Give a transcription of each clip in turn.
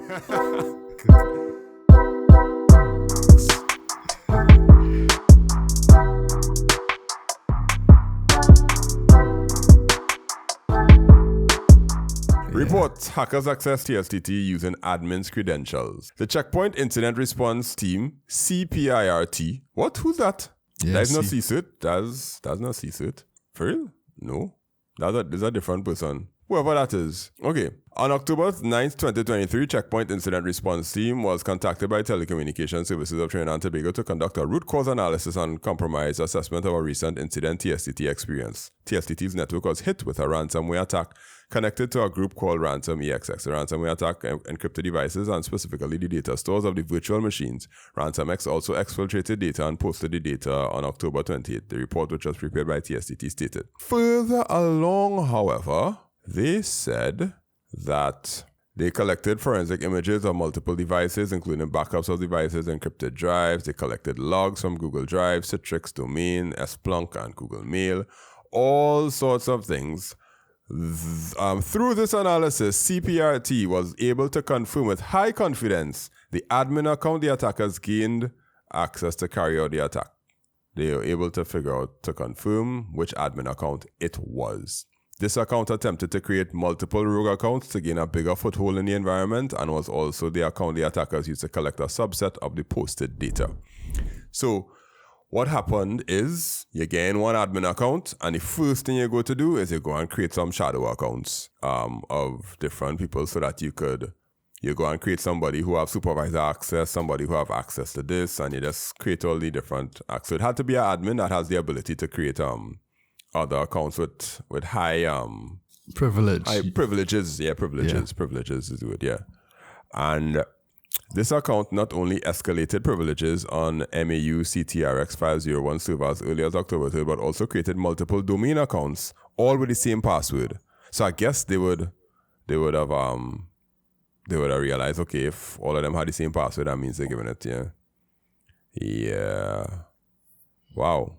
Report, hackers access TSTT using admin's credentials. The Checkpoint Incident Response Team, CPIRT. What? Who's that? Yeah, That's not CSIT. That's not CSIT. For real? No. That's a different person. Whoever that is. Okay. On October 9th, 2023, Checkpoint Incident Response Team was contacted by Telecommunication Services of Trinidad and Tobago to conduct a root cause analysis and compromise assessment of a recent incident TSTT experience. TSTT's network was hit with a ransomware attack connected to a group called Ransom EXX. The ransomware attack encrypted devices and specifically the data stores of the virtual machines. RansomX also exfiltrated data and posted the data on October 28th. The report, which was prepared by TSTT, stated. Further along, however, they said that they collected forensic images of multiple devices, including backups of devices, encrypted drives. They collected logs from Google Drive, Citrix, Domain, Splunk, and Google Mail. All sorts of things. Through this analysis, CPRT was able to confirm with high confidence the admin account the attackers gained access to carry out the attack. They were able to figure out, to confirm which admin account it was. This account attempted to create multiple rogue accounts to gain a bigger foothold in the environment and was also the account the attackers used to collect a subset of the posted data. So what happened is you gain one admin account and the first thing you go to do is you go and create some shadow accounts of different people so that you go and create somebody who have supervisor access, somebody who have access to this, and you just create all the different access. So it had to be an admin that has the ability to create other accounts with high privilege. High privileges. Yeah, privileges. Yeah. Privileges is good, yeah. And this account not only escalated privileges on MAU CTRX 501 servers early as October 3rd, but also created multiple domain accounts, all with the same password. So I guess they would have realized, okay, if all of them had the same password, that means they're giving it, yeah. Yeah. Wow.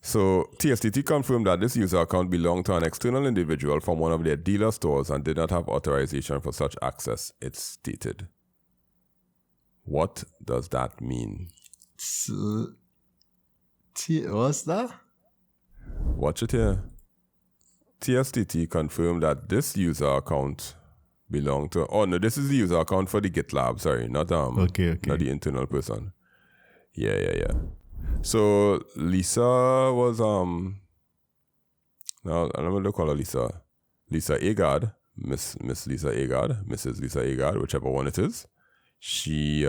So TSTT confirmed that this user account belonged to an external individual from one of their dealer stores and did not have authorization for such access, it stated. What does that mean? What's that? Watch it here. TSTT confirmed that this user account belonged to... Oh, no, this is the user account for the GitLab, sorry, not not the internal person. Yeah. So Lisa was now I'm gonna call her Lisa Agard, Miss Lisa Agard, Mrs. Lisa Agard, whichever one it is. She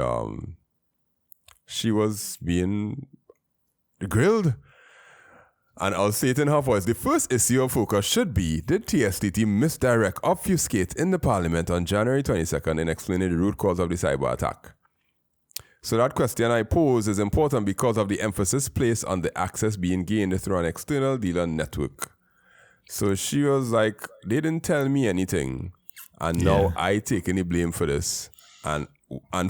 was being grilled, and I'll say it in her voice. The first issue of focus should be: did TSTT misdirect, obfuscate in the Parliament on January 22nd in explaining the root cause of the cyber attack? So that question I pose is important because of the emphasis placed on the access being gained through an external dealer network. So she was like, they didn't tell me anything, and now I take any blame for this. And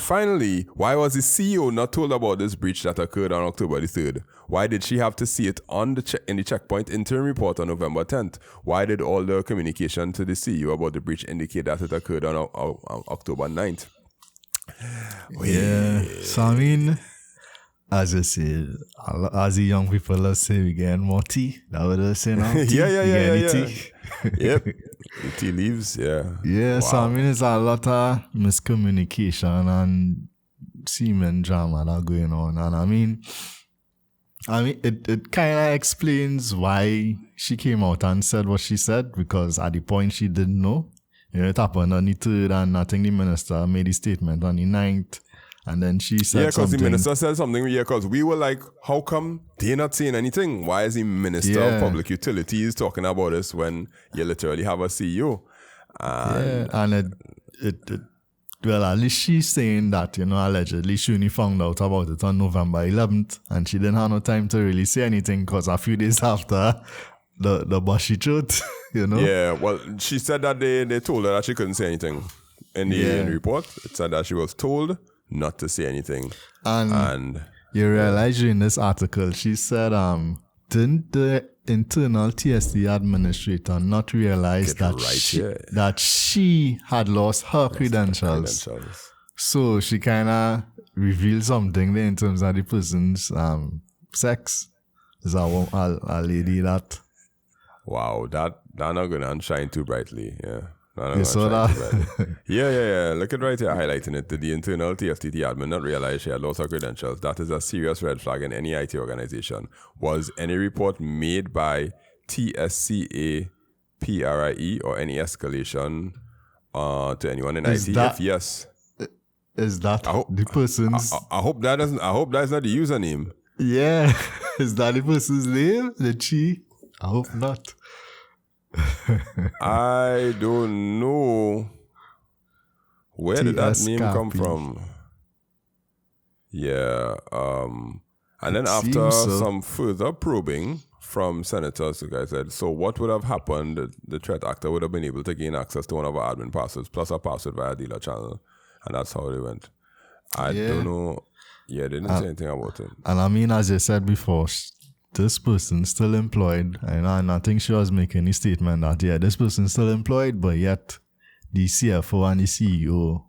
finally, why was the CEO not told about this breach that occurred on October the 3rd? Why did she have to see it in the Checkpoint interim report on November 10th? Why did all the communication to the CEO about the breach indicate that it occurred on October 9th? Yeah, so I mean, as I said, as the young people love say, we get more tea. That what I say now? Yeah. Tea. Yep. The tea leaves, yeah. Yeah, wow. So I mean, it's a lot of miscommunication and semen drama that going on. And I mean, it kind of explains why she came out and said what she said, because at the point she didn't know. You know, it happened on the 3rd, and I think the minister made a statement on the 9th, and then she said something. Yeah, because the minister said something, because we were like, how come they're not saying anything? Why is the Minister of Public Utilities talking about this when you literally have a CEO? And well, at least she's saying that, you know, allegedly she only found out about it on November 11th, and she didn't have no time to really say anything, because a few days after, the bushy truth, you know? Yeah, well, she said that they told her that she couldn't say anything. In the report, it said that she was told not to say anything. And you realize in this article, she said, didn't the internal TST administrator not realize that she had lost her credentials. So she kind of revealed something there in terms of the person's sex. Is a lady that. Wow, that not gonna shine too brightly. Yeah. You saw that? Yeah. Look at right here, highlighting it. The internal TSTT admin not realize she had lost her credentials. That is a serious red flag in any IT organization. Was any report made by TSCA PRIE or any escalation to anyone in IT? If yes. Is that the person's... I hope that's not the username. Yeah. Is that the person's name? I hope not. I don't know. Where did that name come from? Yeah. And then after some further probing from senators, the guy said, so what would have happened? The threat actor would have been able to gain access to one of our admin passwords plus a password via dealer channel. And that's how they went. I don't know. Yeah, they didn't say anything about it. And I mean, as you said before, this person's still employed, and I think she was making a statement that, this person's still employed, but yet the CFO and the CEO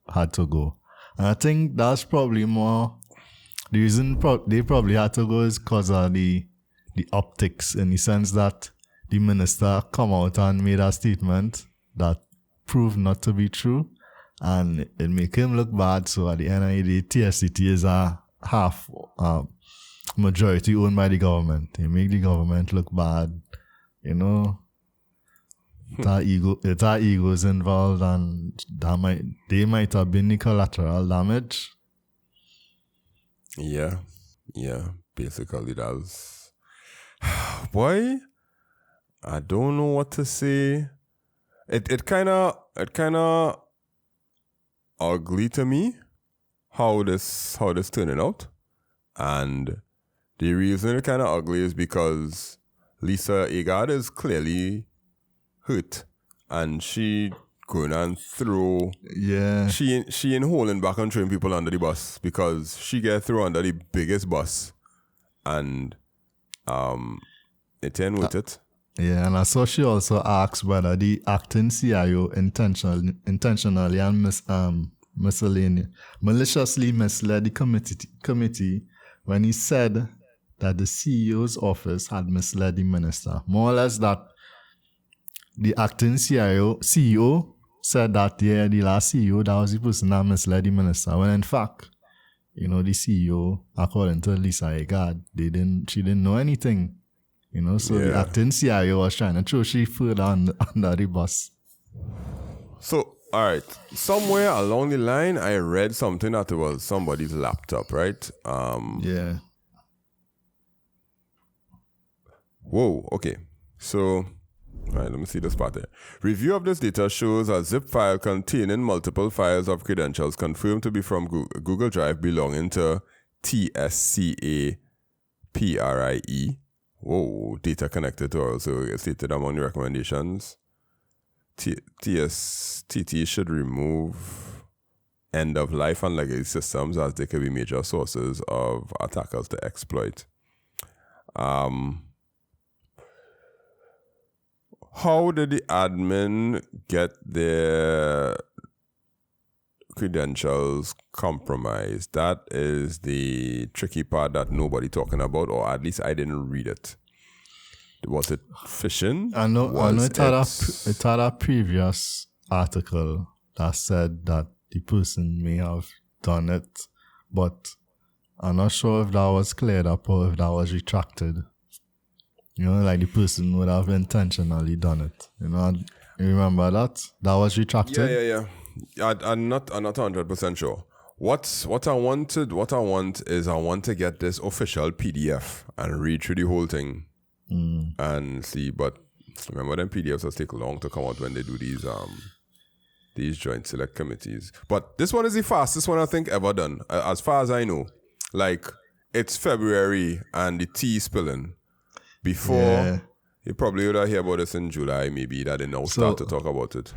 had to go. And I think that's probably more, the reason they probably had to go is because of the optics, in the sense that the minister come out and made a statement that proved not to be true, and it make him look bad. So at the end of the day, TSTT is a half majority owned by the government. They make the government look bad, That egos involved, and they might have been the collateral damage. Yeah, basically that's. Boy, I don't know what to say. It kind of ugly to me how this turning out, and the reason it kind of ugly is because Lisa Agard is clearly hurt, and she going and throw. Yeah. She ain't holding back on throwing people under the bus, because she get thrown under the biggest bus, and it ain't with it. Yeah, and I saw she also asked whether the acting CIO intentionally and maliciously misled the committee when he said that the CEO's office had misled the minister. More or less that the acting CEO said that, the last CEO, that was the person that misled the minister. When in fact, the CEO, according to Lisa Agard, she didn't know anything. So the acting CIO was trying to throw she further under the bus. So, all right, somewhere along the line, I read something that it was somebody's laptop, right? Yeah. Whoa, okay. So, all right, let me see this part there. Review of this data shows a zip file containing multiple files of credentials confirmed to be from Google Drive belonging to TSCA PRIE. Whoa, data connected to also stated among the recommendations. TSTT should remove end of life and legacy systems, as they could be major sources of attackers to exploit. How did the admin get their credentials compromised? That is the tricky part that nobody talking about, or at least I didn't read it. Was it phishing? I know it had a previous article that said that the person may have done it, but I'm not sure if that was cleared up or if that was retracted. Like the person would have intentionally done it. You remember that? That was retracted? Yeah. I'm not 100% sure. What I want is I want to get this official PDF and read through the whole thing and see. But remember, them PDFs will take long to come out when they do these joint select committees. But this one is the fastest one I think ever done, as far as I know. Like, it's February and the tea is spilling. Before, you probably would have heard about this in July, maybe, that they now start to talk about it.